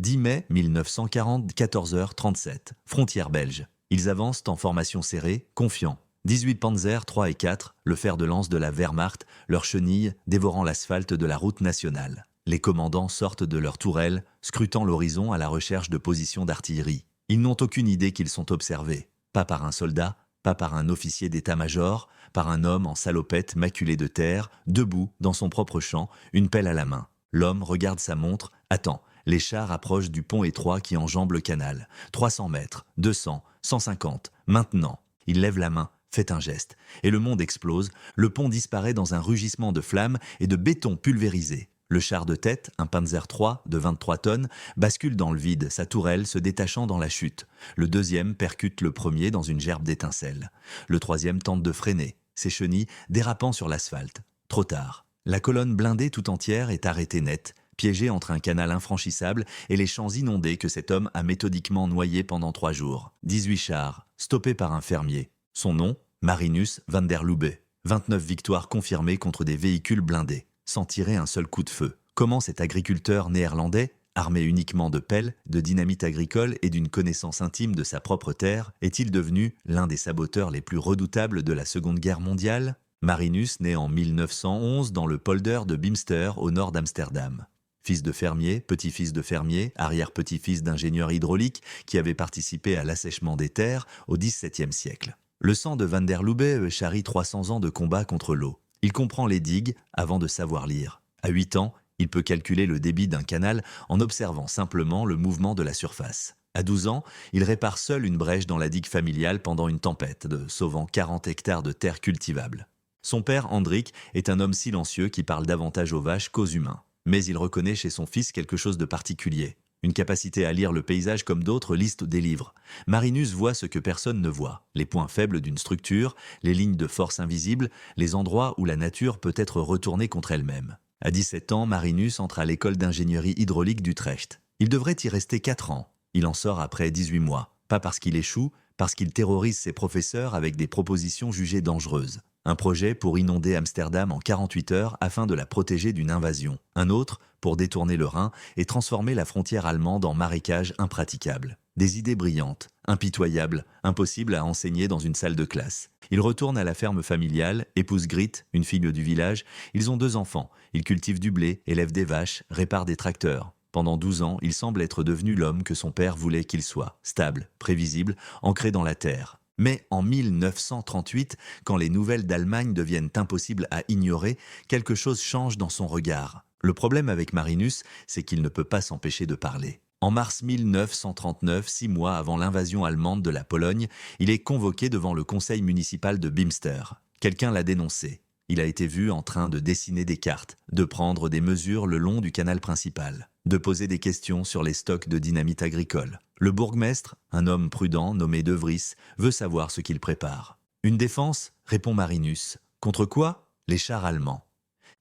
10 mai 1940, 14h37, frontière belge. Ils avancent en formation serrée, confiants. 18 Panzer 3 et 4, le fer de lance de la Wehrmacht, leurs chenilles dévorant l'asphalte de la route nationale. Les commandants sortent de leurs tourelles, scrutant l'horizon à la recherche de positions d'artillerie. Ils n'ont aucune idée qu'ils sont observés. Pas par un soldat, pas par un officier d'état-major, par un homme en salopette maculé de terre, debout dans son propre champ, une pelle à la main. L'homme regarde sa montre, attend. Les chars approchent du pont étroit qui enjambe le canal. 300 mètres, 200, 150, maintenant. Il lève la main, fait un geste, et le monde explose. Le pont disparaît dans un rugissement de flammes et de béton pulvérisé. Le char de tête, un Panzer III de 23 tonnes, bascule dans le vide, sa tourelle se détachant dans la chute. Le deuxième percute le premier dans une gerbe d'étincelles. Le troisième tente de freiner, ses chenilles dérapant sur l'asphalte. Trop tard. La colonne blindée tout entière est arrêtée net, piégée entre un canal infranchissable et les champs inondés que cet homme a méthodiquement noyés pendant 3 jours. 18 chars, stoppés par un fermier. Son nom, Marinus van der Lubbe. 29 victoires confirmées contre des véhicules blindés, sans tirer un seul coup de feu. Comment cet agriculteur néerlandais, armé uniquement de pelles, de dynamite agricole et d'une connaissance intime de sa propre terre, est-il devenu l'un des saboteurs les plus redoutables de la Seconde Guerre mondiale? Marinus naît en 1911 dans le polder de Beemster au nord d'Amsterdam. Fils de fermier, petit-fils de fermier, arrière-petit-fils d'ingénieur hydraulique qui avait participé à l'assèchement des terres au XVIIe siècle. Le sang de van der Lubbe charrie 300 ans de combat contre l'eau. Il comprend les digues avant de savoir lire. À 8 ans, il peut calculer le débit d'un canal en observant simplement le mouvement de la surface. À 12 ans, il répare seul une brèche dans la digue familiale pendant une tempête, sauvant 40 hectares de terres cultivables. Son père, Hendrik, est un homme silencieux qui parle davantage aux vaches qu'aux humains. Mais il reconnaît chez son fils quelque chose de particulier. Une capacité à lire le paysage comme d'autres lisent des livres. Marinus voit ce que personne ne voit. Les points faibles d'une structure, les lignes de force invisibles, les endroits où la nature peut être retournée contre elle-même. À 17 ans, Marinus entre à l'école d'ingénierie hydraulique d'Utrecht. Il devrait y rester 4 ans. Il en sort après 18 mois. Pas parce qu'il échoue, parce qu'il terrorise ses professeurs avec des propositions jugées dangereuses. Un projet pour inonder Amsterdam en 48 heures afin de la protéger d'une invasion. Un autre pour détourner le Rhin et transformer la frontière allemande en marécage impraticable. Des idées brillantes, impitoyables, impossibles à enseigner dans une salle de classe. Il retourne à la ferme familiale, épouse Grit, une fille du village. Ils ont 2 enfants. Ils cultivent du blé, élèvent des vaches, réparent des tracteurs. Pendant 12 ans, il semble être devenu l'homme que son père voulait qu'il soit. Stable, prévisible, ancré dans la terre. Mais en 1938, quand les nouvelles d'Allemagne deviennent impossibles à ignorer, quelque chose change dans son regard. Le problème avec Marinus, c'est qu'il ne peut pas s'empêcher de parler. En mars 1939, 6 mois avant l'invasion allemande de la Pologne, il est convoqué devant le conseil municipal de Beemster. Quelqu'un l'a dénoncé. Il a été vu en train de dessiner des cartes, de prendre des mesures le long du canal principal, de poser des questions sur les stocks de dynamite agricole. Le bourgmestre, un homme prudent nommé De Vries, veut savoir ce qu'il prépare. Une défense, répond Marinus. Contre quoi? Les chars allemands.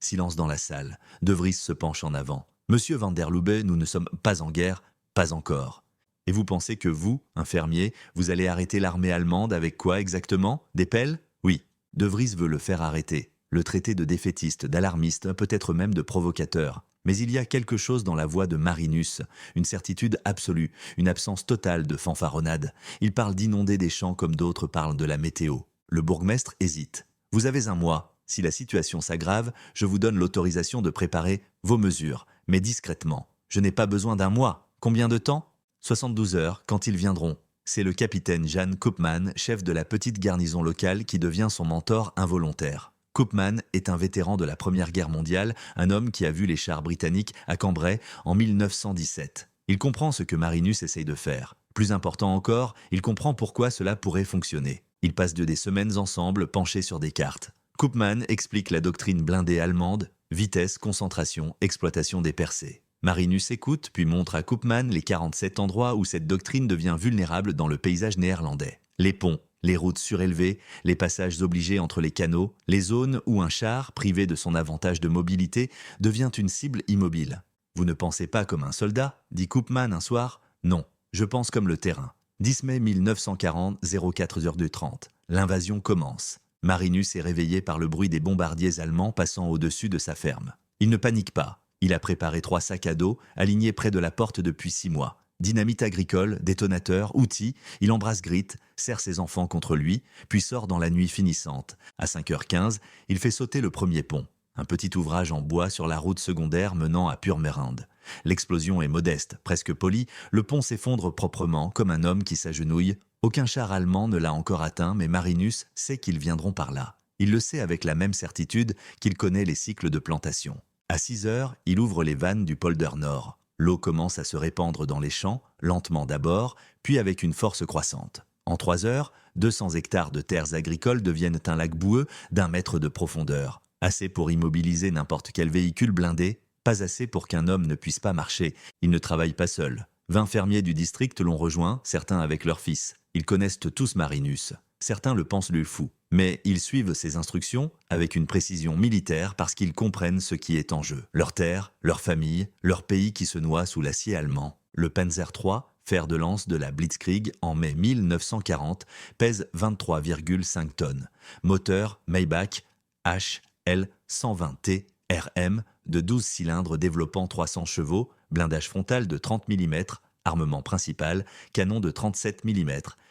Silence dans la salle. De Vries se penche en avant. Monsieur van der Lubbe, nous ne sommes pas en guerre, pas encore. Et vous pensez que vous, un fermier, vous allez arrêter l'armée allemande avec quoi exactement? Des pelles? Oui. De Vries veut le faire arrêter. Le traité de défaitiste, d'alarmiste, peut-être même de provocateur. Mais il y a quelque chose dans la voix de Marinus, une certitude absolue, une absence totale de fanfaronnade. Il parle d'inonder des champs comme d'autres parlent de la météo. Le bourgmestre hésite. Vous avez 1 mois. Si la situation s'aggrave, je vous donne l'autorisation de préparer vos mesures, mais discrètement. Je n'ai pas besoin d'1 mois. Combien de temps? 72 heures, quand ils viendront. C'est le capitaine Jan Koopman, chef de la petite garnison locale, qui devient son mentor involontaire. Koopman est un vétéran de la Première Guerre mondiale, un homme qui a vu les chars britanniques à Cambrai en 1917. Il comprend ce que Marinus essaye de faire. Plus important encore, il comprend pourquoi cela pourrait fonctionner. Ils passent des semaines ensemble, penchés sur des cartes. Koopman explique la doctrine blindée allemande, vitesse, concentration, exploitation des percées. Marinus écoute, puis montre à Koopman les 47 endroits où cette doctrine devient vulnérable dans le paysage néerlandais. Les ponts, les routes surélevées, les passages obligés entre les canaux, les zones où un char, privé de son avantage de mobilité, devient une cible immobile. « Vous ne pensez pas comme un soldat ?» dit Koopman un soir. « Non, je pense comme le terrain. » 10 mai 1940, 04h30. L'invasion commence. Marinus est réveillé par le bruit des bombardiers allemands passant au-dessus de sa ferme. Il ne panique pas. Il a préparé 3 sacs à dos, alignés près de la porte depuis 6 mois. Dynamite agricole, détonateur, outils, il embrasse Grit, serre ses enfants contre lui, puis sort dans la nuit finissante. À 5h15, il fait sauter le premier pont. Un petit ouvrage en bois sur la route secondaire menant à Purmerend. L'explosion est modeste, presque polie, le pont s'effondre proprement, comme un homme qui s'agenouille. Aucun char allemand ne l'a encore atteint, mais Marinus sait qu'ils viendront par là. Il le sait avec la même certitude qu'il connaît les cycles de plantation. À 6h, il ouvre les vannes du polder nord. L'eau commence à se répandre dans les champs, lentement d'abord, puis avec une force croissante. En 3 heures, 200 hectares de terres agricoles deviennent un lac boueux d'1 mètre de profondeur. Assez pour immobiliser n'importe quel véhicule blindé, pas assez pour qu'un homme ne puisse pas marcher. Il ne travaille pas seul. 20 fermiers du district l'ont rejoint, certains avec leurs fils. Ils connaissent tous Marinus. Certains le pensent lui fou. Mais ils suivent ses instructions avec une précision militaire parce qu'ils comprennent ce qui est en jeu. Leur terre, leur famille, leur pays qui se noie sous l'acier allemand. Le Panzer III, fer de lance de la Blitzkrieg en mai 1940, pèse 23,5 tonnes. Moteur Maybach HL120T RM de 12 cylindres développant 300 chevaux, blindage frontal de 30 mm, armement principal, canon de 37 mm,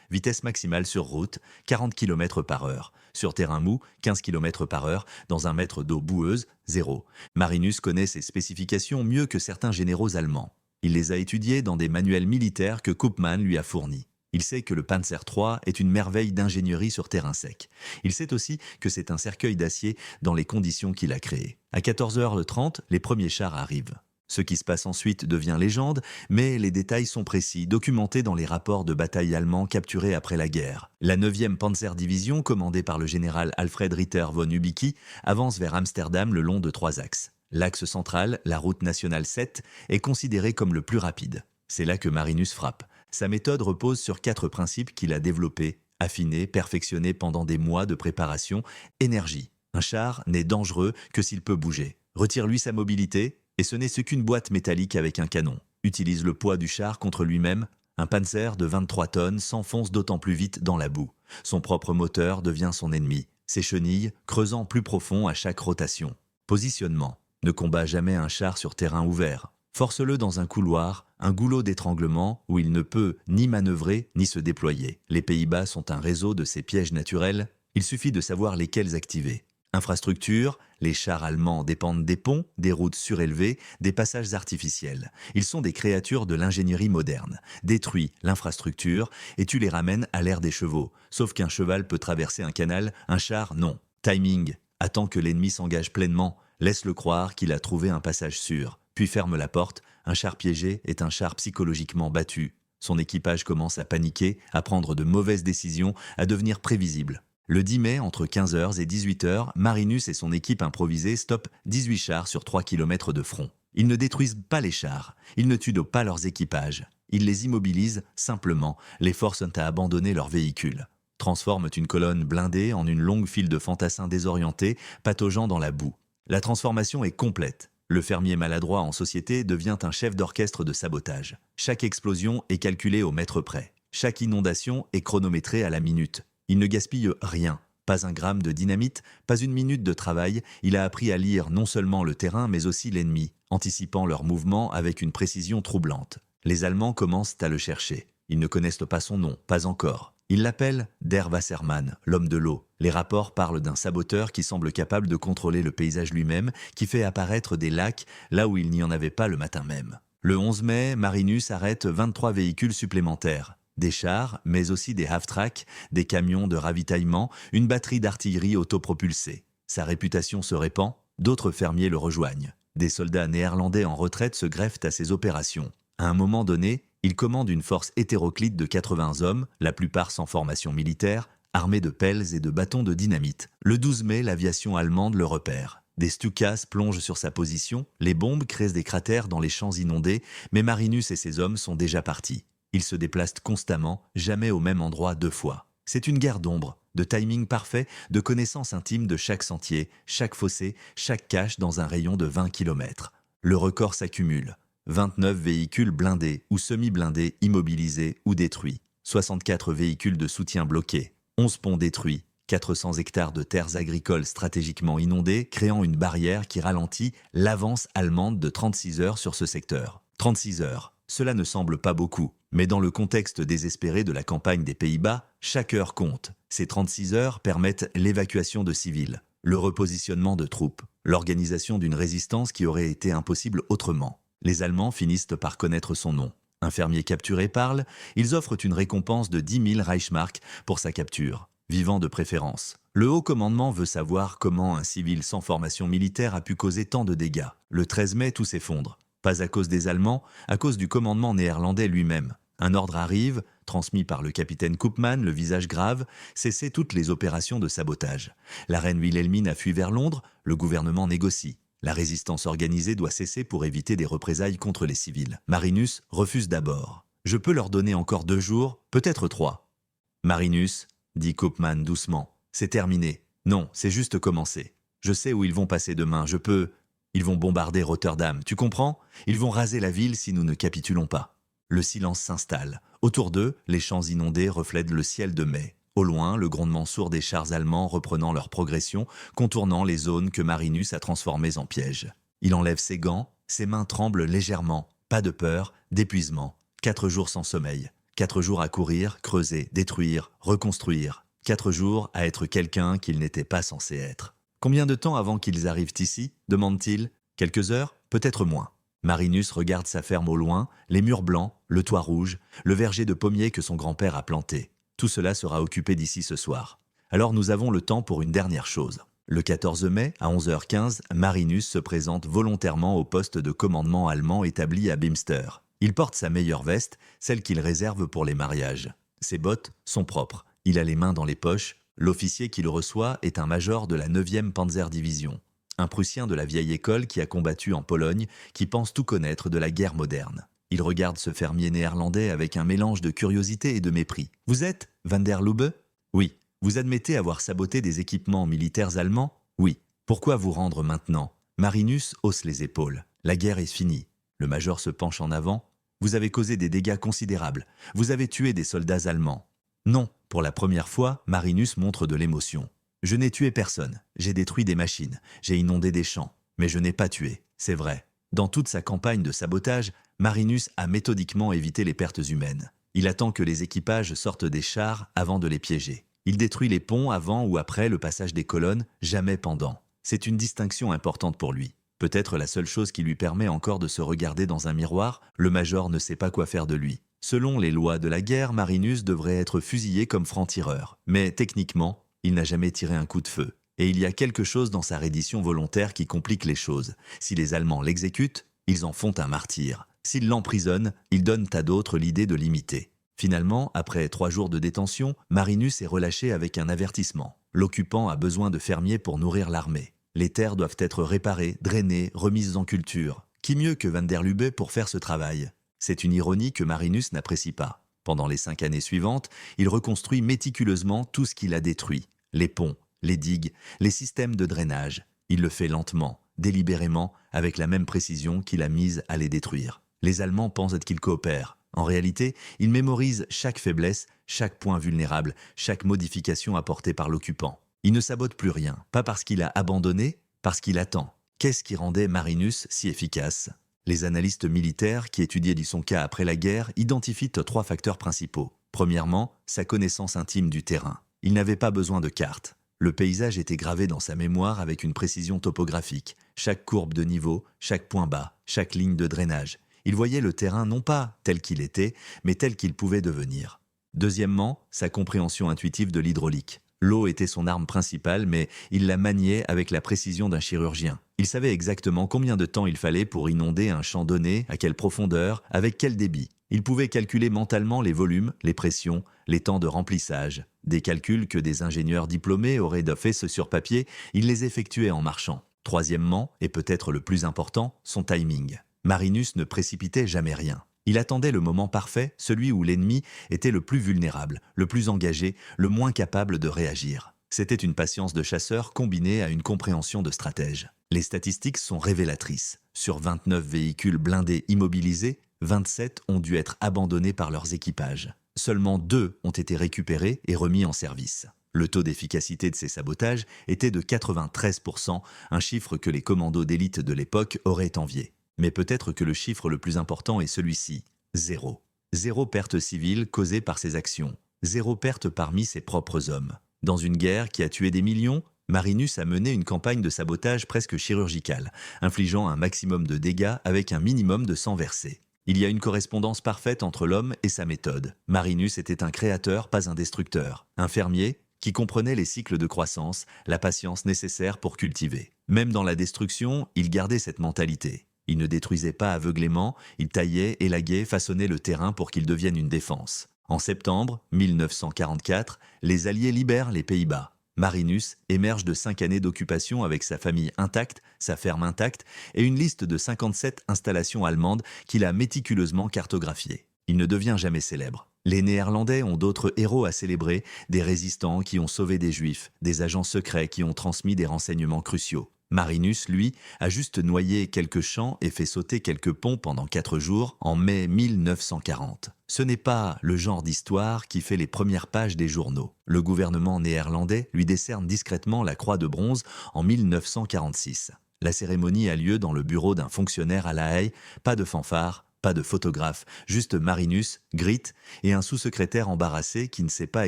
vitesse maximale sur route, 40 km/h. Sur terrain mou, 15 km/h. Dans 1 mètre d'eau boueuse, 0. Marinus connaît ses spécifications mieux que certains généraux allemands. Il les a étudiées dans des manuels militaires que Koopman lui a fournis. Il sait que le Panzer III est une merveille d'ingénierie sur terrain sec. Il sait aussi que c'est un cercueil d'acier dans les conditions qu'il a créées. À 14h30, les premiers chars arrivent. Ce qui se passe ensuite devient légende, mais les détails sont précis, documentés dans les rapports de bataille allemands capturés après la guerre. La 9e Panzer-Division, commandée par le général Alfred Ritter von Ubicki, avance vers Amsterdam le long de 3 axes. L'axe central, la route nationale 7, est considéré comme le plus rapide. C'est là que Marinus frappe. Sa méthode repose sur 4 principes qu'il a développés, affinés, perfectionnés pendant des mois de préparation. Énergie. Un char n'est dangereux que s'il peut bouger. Retire-lui sa mobilité, et ce n'est qu'une boîte métallique avec un canon. Utilise le poids du char contre lui-même. Un Panzer de 23 tonnes s'enfonce d'autant plus vite dans la boue. Son propre moteur devient son ennemi. Ses chenilles creusant plus profond à chaque rotation. Positionnement. Ne combat jamais un char sur terrain ouvert. Force-le dans un couloir, un goulot d'étranglement où il ne peut ni manœuvrer ni se déployer. Les Pays-Bas sont un réseau de ces pièges naturels. Il suffit de savoir lesquels activer. Infrastructure, les chars allemands dépendent des ponts, des routes surélevées, des passages artificiels. Ils sont des créatures de l'ingénierie moderne. Détruis l'infrastructure et tu les ramènes à l'ère des chevaux. Sauf qu'un cheval peut traverser un canal, un char non. Timing, attends que l'ennemi s'engage pleinement. Laisse-le croire qu'il a trouvé un passage sûr. Puis ferme la porte. Un char piégé est un char psychologiquement battu. Son équipage commence à paniquer, à prendre de mauvaises décisions, à devenir prévisible. Le 10 mai, entre 15h et 18h, Marinus et son équipe improvisée stoppent 18 chars sur 3 km de front. Ils ne détruisent pas les chars, ils ne tuent pas leurs équipages. Ils les immobilisent simplement, les forcent à abandonner leurs véhicules. Transforment une colonne blindée en une longue file de fantassins désorientés, pataugeant dans la boue. La transformation est complète. Le fermier maladroit en société devient un chef d'orchestre de sabotage. Chaque explosion est calculée au mètre près. Chaque inondation est chronométrée à la minute. Il ne gaspille rien. Pas un gramme de dynamite, pas une minute de travail. Il a appris à lire non seulement le terrain, mais aussi l'ennemi, anticipant leurs mouvements avec une précision troublante. Les Allemands commencent à le chercher. Ils ne connaissent pas son nom, pas encore. Ils l'appellent Der Wassermann, l'homme de l'eau. Les rapports parlent d'un saboteur qui semble capable de contrôler le paysage lui-même, qui fait apparaître des lacs là où il n'y en avait pas le matin même. Le 11 mai, Marinus arrête 23 véhicules supplémentaires. Des chars, mais aussi des half-tracks, des camions de ravitaillement, une batterie d'artillerie autopropulsée. Sa réputation se répand, d'autres fermiers le rejoignent. Des soldats néerlandais en retraite se greffent à ses opérations. À un moment donné, il commande une force hétéroclite de 80 hommes, la plupart sans formation militaire, armés de pelles et de bâtons de dynamite. Le 12 mai, l'aviation allemande le repère. Des Stukas plongent sur sa position, les bombes créent des cratères dans les champs inondés, mais Marinus et ses hommes sont déjà partis. Ils se déplacent constamment, jamais au même endroit 2 fois. C'est une guerre d'ombre, de timing parfait, de connaissance intime de chaque sentier, chaque fossé, chaque cache dans un rayon de 20 km. Le record s'accumule. 29 véhicules blindés ou semi-blindés immobilisés ou détruits. 64 véhicules de soutien bloqués. 11 ponts détruits. 400 hectares de terres agricoles stratégiquement inondées, créant une barrière qui ralentit l'avance allemande de 36 heures sur ce secteur. 36 heures, cela ne semble pas beaucoup, mais dans le contexte désespéré de la campagne des Pays-Bas, chaque heure compte. Ces 36 heures permettent l'évacuation de civils, le repositionnement de troupes, l'organisation d'une résistance qui aurait été impossible autrement. Les Allemands finissent par connaître son nom. Un fermier capturé parle, ils offrent une récompense de 10 000 Reichsmark pour sa capture, vivant de préférence. Le haut commandement veut savoir comment un civil sans formation militaire a pu causer tant de dégâts. Le 13 mai, tout s'effondre. Pas à cause des Allemands, à cause du commandement néerlandais lui-même. Un ordre arrive, transmis par le capitaine Koopman, le visage grave, cesser toutes les opérations de sabotage. La reine Wilhelmine a fui vers Londres, le gouvernement négocie. La résistance organisée doit cesser pour éviter des représailles contre les civils. Marinus refuse d'abord. « Je peux leur donner encore 2 jours, peut-être 3. » « Marinus, dit Koopman doucement, c'est terminé. Non, c'est juste commencé. Je sais où ils vont passer demain, je peux... Ils vont bombarder Rotterdam, tu comprends? Ils vont raser la ville si nous ne capitulons pas. » Le silence s'installe. Autour d'eux, les champs inondés reflètent le ciel de mai. Au loin, le grondement sourd des chars allemands reprenant leur progression, contournant les zones que Marinus a transformées en pièges. Il enlève ses gants, ses mains tremblent légèrement. Pas de peur, d'épuisement. 4 jours sans sommeil. 4 jours à courir, creuser, détruire, reconstruire. 4 jours à être quelqu'un qu'il n'était pas censé être. Combien de temps avant qu'ils arrivent ici, demande-t-il? Quelques heures, peut-être moins. Marinus regarde sa ferme au loin, les murs blancs, le toit rouge, le verger de pommiers que son grand-père a planté. Tout cela sera occupé d'ici ce soir. Alors nous avons le temps pour une dernière chose. Le 14 mai, à 11h15, Marinus se présente volontairement au poste de commandement allemand établi à Bimster. Il porte sa meilleure veste, celle qu'il réserve pour les mariages. Ses bottes sont propres. Il a les mains dans les poches. L'officier qui le reçoit est un major de la 9e Panzerdivision. Un Prussien de la vieille école qui a combattu en Pologne, qui pense tout connaître de la guerre moderne. Il regarde ce fermier néerlandais avec un mélange de curiosité et de mépris. « Vous êtes Van der Lubbe ?»« Oui. Vous admettez avoir saboté des équipements militaires allemands ? Oui. Pourquoi vous rendre maintenant ?» Marinus hausse les épaules. La guerre est finie. Le major se penche en avant. « Vous avez causé des dégâts considérables. Vous avez tué des soldats allemands. » Non. Pour la première fois, Marinus montre de l'émotion. « Je n'ai tué personne. J'ai détruit des machines. J'ai inondé des champs. Mais je n'ai pas tué. C'est vrai. » Dans toute sa campagne de sabotage, Marinus a méthodiquement évité les pertes humaines. Il attend que les équipages sortent des chars avant de les piéger. Il détruit les ponts avant ou après le passage des colonnes, jamais pendant. C'est une distinction importante pour lui. Peut-être la seule chose qui lui permet encore de se regarder dans un miroir, le major ne sait pas quoi faire de lui. Selon les lois de la guerre, Marinus devrait être fusillé comme franc-tireur. Mais techniquement, il n'a jamais tiré un coup de feu. Et il y a quelque chose dans sa reddition volontaire qui complique les choses. Si les Allemands l'exécutent, ils en font un martyr. S'ils l'emprisonnent, ils donnent à d'autres l'idée de l'imiter. Finalement, après 3 jours de détention, Marinus est relâché avec un avertissement. L'occupant a besoin de fermiers pour nourrir l'armée. Les terres doivent être réparées, drainées, remises en culture. Qui mieux que Van der Lubbe pour faire ce travail? C'est une ironie que Marinus n'apprécie pas. Pendant les 5 années suivantes, il reconstruit méticuleusement tout ce qu'il a détruit. Les ponts, les digues, les systèmes de drainage. Il le fait lentement, délibérément, avec la même précision qu'il a mise à les détruire. Les Allemands pensent qu'ils coopèrent. En réalité, ils mémorisent chaque faiblesse, chaque point vulnérable, chaque modification apportée par l'occupant. Il ne sabote plus rien, pas parce qu'il a abandonné, parce qu'il attend. Qu'est-ce qui rendait Marinus si efficace? Les analystes militaires qui étudiaient son cas après la guerre identifient 3 facteurs principaux. Premièrement, sa connaissance intime du terrain. Il n'avait pas besoin de cartes. Le paysage était gravé dans sa mémoire avec une précision topographique. Chaque courbe de niveau, chaque point bas, chaque ligne de drainage. Il voyait le terrain non pas tel qu'il était, mais tel qu'il pouvait devenir. Deuxièmement, sa compréhension intuitive de l'hydraulique. L'eau était son arme principale, mais il la maniait avec la précision d'un chirurgien. Il savait exactement combien de temps il fallait pour inonder un champ donné, à quelle profondeur, avec quel débit. Il pouvait calculer mentalement les volumes, les pressions, les temps de remplissage. Des calculs que des ingénieurs diplômés auraient fait sur papier, il les effectuait en marchant. Troisièmement, et peut-être le plus important, son timing. Marinus ne précipitait jamais rien. Il attendait le moment parfait, celui où l'ennemi était le plus vulnérable, le plus engagé, le moins capable de réagir. C'était une patience de chasseur combinée à une compréhension de stratège. Les statistiques sont révélatrices. Sur 29 véhicules blindés immobilisés, 27 ont dû être abandonnés par leurs équipages. Seulement 2 ont été récupérés et remis en service. Le taux d'efficacité de ces sabotages était de 93%, un chiffre que les commandos d'élite de l'époque auraient envié. Mais peut-être que le chiffre le plus important est celui-ci, 0. 0 perte civile causée par ces actions. 0 perte parmi ses propres hommes. Dans une guerre qui a tué des millions, Marinus a mené une campagne de sabotage presque chirurgicale, infligeant un maximum de dégâts avec un minimum de sang versé. Il y a une correspondance parfaite entre l'homme et sa méthode. Marinus était un créateur, pas un destructeur. Un fermier qui comprenait les cycles de croissance, la patience nécessaire pour cultiver. Même dans la destruction, il gardait cette mentalité. Il ne détruisait pas aveuglément, il taillait, élaguait, façonnait le terrain pour qu'il devienne une défense. En septembre 1944, les Alliés libèrent les Pays-Bas. Marinus émerge de 5 années d'occupation avec sa famille intacte, sa ferme intacte et une liste de 57 installations allemandes qu'il a méticuleusement cartographiées. Il ne devient jamais célèbre. Les Néerlandais ont d'autres héros à célébrer, des résistants qui ont sauvé des Juifs, des agents secrets qui ont transmis des renseignements cruciaux. Marinus, lui, a juste noyé quelques champs et fait sauter quelques ponts pendant 4 jours en mai 1940. Ce n'est pas le genre d'histoire qui fait les premières pages des journaux. Le gouvernement néerlandais lui décerne discrètement la Croix de bronze en 1946. La cérémonie a lieu dans le bureau d'un fonctionnaire à La Haye, pas de fanfare, pas de photographe, juste Marinus, Griet et un sous-secrétaire embarrassé qui ne sait pas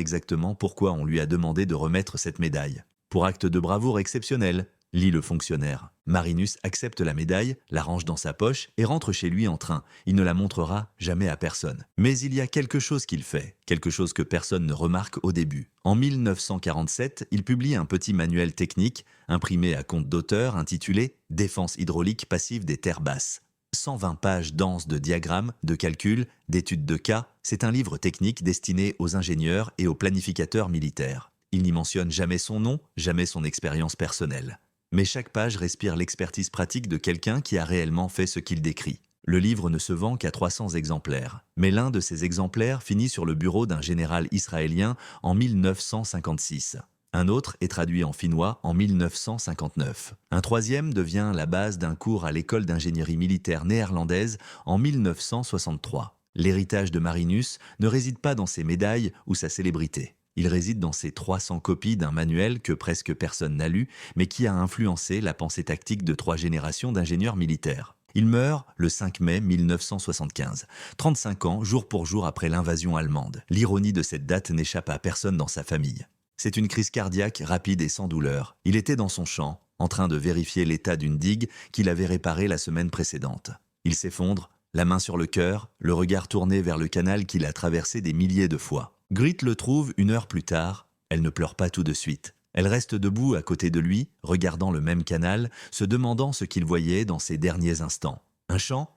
exactement pourquoi on lui a demandé de remettre cette médaille. Pour acte de bravoure exceptionnel, lit le fonctionnaire. Marinus accepte la médaille, la range dans sa poche et rentre chez lui en train. Il ne la montrera jamais à personne. Mais il y a quelque chose qu'il fait, quelque chose que personne ne remarque au début. En 1947, il publie un petit manuel technique, imprimé à compte d'auteur, intitulé « Défense hydraulique passive des terres basses ». 120 pages denses de diagrammes, de calculs, d'études de cas, c'est un livre technique destiné aux ingénieurs et aux planificateurs militaires. Il n'y mentionne jamais son nom, jamais son expérience personnelle. Mais chaque page respire l'expertise pratique de quelqu'un qui a réellement fait ce qu'il décrit. Le livre ne se vend qu'à 300 exemplaires. Mais l'un de ces exemplaires finit sur le bureau d'un général israélien en 1956. Un autre est traduit en finnois en 1959. Un troisième devient la base d'un cours à l'école d'ingénierie militaire néerlandaise en 1963. L'héritage de Marinus ne réside pas dans ses médailles ou sa célébrité. Il réside dans ces 300 copies d'un manuel que presque personne n'a lu, mais qui a influencé la pensée tactique de 3 générations d'ingénieurs militaires. Il meurt le 5 mai 1975, 35 ans jour pour jour après l'invasion allemande. L'ironie de cette date n'échappe à personne dans sa famille. C'est une crise cardiaque rapide et sans douleur. Il était dans son champ, en train de vérifier l'état d'une digue qu'il avait réparée la semaine précédente. Il s'effondre, la main sur le cœur, le regard tourné vers le canal qu'il a traversé des milliers de fois. Griet le trouve 1 heure plus tard. Elle ne pleure pas tout de suite. Elle reste debout à côté de lui, regardant le même canal, se demandant ce qu'il voyait dans ses derniers instants. Un champ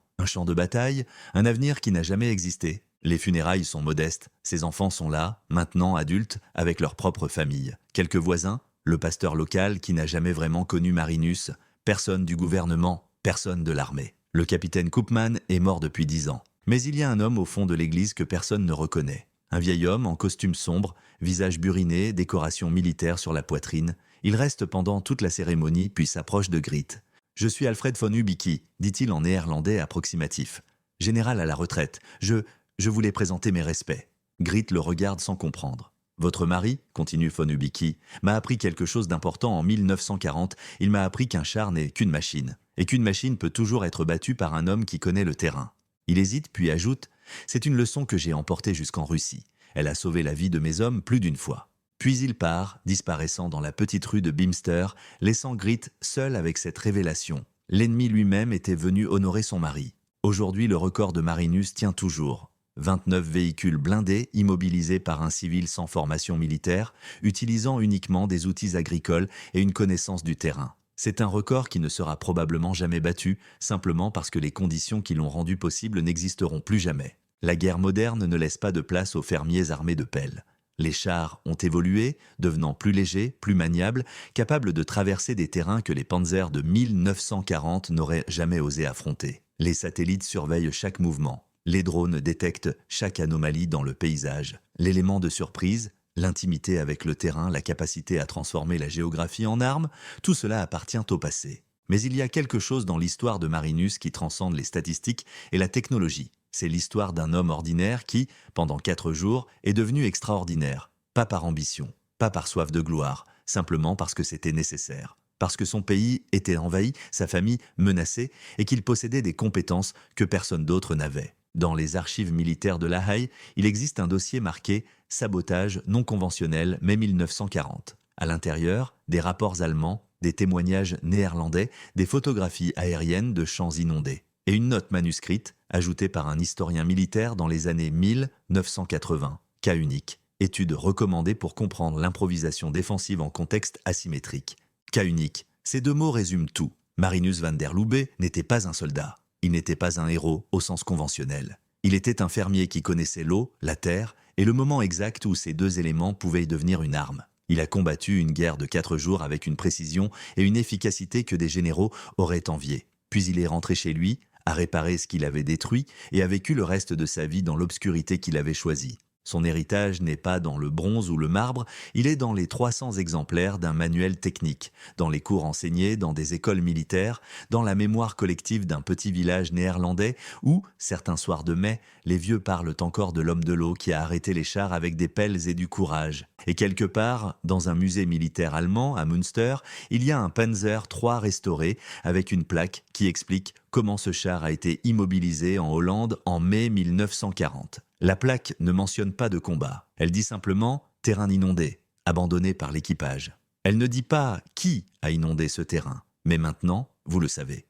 de bataille, un avenir qui n'a jamais existé. Les funérailles sont modestes, ses enfants sont là, maintenant adultes, avec leur propre famille. Quelques voisins, le pasteur local qui n'a jamais vraiment connu Marinus, personne du gouvernement, personne de l'armée. Le capitaine Koopman est mort depuis 10 ans. Mais il y a un homme au fond de l'église que personne ne reconnaît. Un vieil homme en costume sombre, visage buriné, décoration militaire sur la poitrine. Il reste pendant toute la cérémonie, puis s'approche de Griet. « Je suis Alfred von Ubicki », dit-il en néerlandais approximatif. « Général à la retraite, je voulais présenter mes respects. » Griet le regarde sans comprendre. « Votre mari, continue von Ubicki, m'a appris quelque chose d'important en 1940. Il m'a appris qu'un char n'est qu'une machine, et qu'une machine peut toujours être battue par un homme qui connaît le terrain. » Il hésite, puis ajoute « C'est une leçon que j'ai emportée jusqu'en Russie. Elle a sauvé la vie de mes hommes plus d'une fois. » Puis il part, disparaissant dans la petite rue de Bimster, laissant Griet seul avec cette révélation. L'ennemi lui-même était venu honorer son mari. Aujourd'hui, le record de Marinus tient toujours. 29 véhicules blindés immobilisés par un civil sans formation militaire, utilisant uniquement des outils agricoles et une connaissance du terrain. C'est un record qui ne sera probablement jamais battu, simplement parce que les conditions qui l'ont rendu possible n'existeront plus jamais. La guerre moderne ne laisse pas de place aux fermiers armés de pelles. Les chars ont évolué, devenant plus légers, plus maniables, capables de traverser des terrains que les panzers de 1940 n'auraient jamais osé affronter. Les satellites surveillent chaque mouvement. Les drones détectent chaque anomalie dans le paysage. L'élément de surprise, l'intimité avec le terrain, la capacité à transformer la géographie en armes, tout cela appartient au passé. Mais il y a quelque chose dans l'histoire de Marinus qui transcende les statistiques et la technologie. C'est l'histoire d'un homme ordinaire qui, pendant 4 jours, est devenu extraordinaire, pas par ambition, pas par soif de gloire, simplement parce que c'était nécessaire. Parce que son pays était envahi, sa famille menacée, et qu'il possédait des compétences que personne d'autre n'avait. Dans les archives militaires de La Haye, il existe un dossier marqué «Sabotage non conventionnel, mai 1940». À l'intérieur, des rapports allemands, des témoignages néerlandais, des photographies aériennes de champs inondés. Et une note manuscrite, ajoutée par un historien militaire dans les années 1980. Cas unique. Étude recommandée pour comprendre l'improvisation défensive en contexte asymétrique. Cas unique. Ces deux mots résument tout. Marinus van der Lubbe n'était pas un soldat. Il n'était pas un héros au sens conventionnel. Il était un fermier qui connaissait l'eau, la terre et le moment exact où ces deux éléments pouvaient devenir une arme. Il a combattu une guerre de 4 jours avec une précision et une efficacité que des généraux auraient envié. Puis il est rentré chez lui, a réparé ce qu'il avait détruit et a vécu le reste de sa vie dans l'obscurité qu'il avait choisie. Son héritage n'est pas dans le bronze ou le marbre, il est dans les 300 exemplaires d'un manuel technique, dans les cours enseignés dans des écoles militaires, dans la mémoire collective d'un petit village néerlandais où, certains soirs de mai, les vieux parlent encore de l'homme de l'eau qui a arrêté les chars avec des pelles et du courage. Et quelque part, dans un musée militaire allemand, à Münster, il y a un Panzer III restauré avec une plaque qui explique comment ce char a été immobilisé en Hollande en mai 1940. La plaque ne mentionne pas de combat. Elle dit simplement « terrain inondé, abandonné par l'équipage ». Elle ne dit pas qui a inondé ce terrain. Mais maintenant, vous le savez.